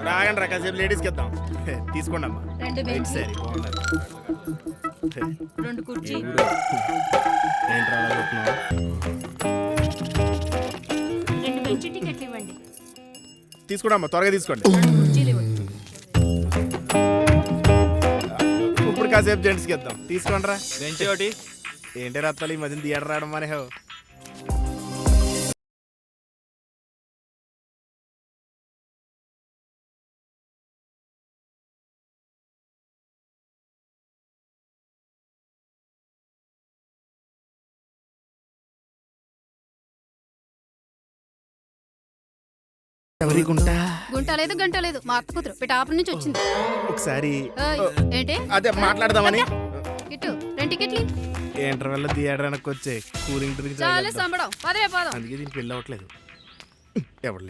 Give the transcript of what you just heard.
రాగండి రా కాసేపు లేడీస్కి ఇద్దాం. తీసుకోండి అమ్మా. సరే బాగున్నారు. రెండు కుర్చీ ఏంట్రా అలా కొట్టున్నావ్? రెండు బెంచ్ టికెట్లు ఇవ్వండి. తీసుకోండి అమ్మా, త్వరగా తీసుకోండి. రెండు కుర్చీలు ఇవ్వండి. ఇప్పుడు కాసేపు జెంట్స్కి ఇద్దాం. తీసుకోండి రా. బెంచ్ ఒకటి. ఏంటి రత్తాలు ఈ మధ్యన థియేటర్ రావడం మానేహావు? గుంట లేదు గంట లేదు, మా అత్త కూతురు పిఠాపురం నుంచి వచ్చింది. ఒకసారి ఏయ్, ఏంటి అదే మాట్లాడదామని. ఇటు రెండు టికెట్లు. ఇంటర్వెల్ థియేటర్ వెనక్కి వచ్చే కూలింగ్ డ్రింక్ చాలా సంబడం, పదే పదం. అందుకే దీనికి పెళ్ళి అవ్వట్లేదు. ఎవరు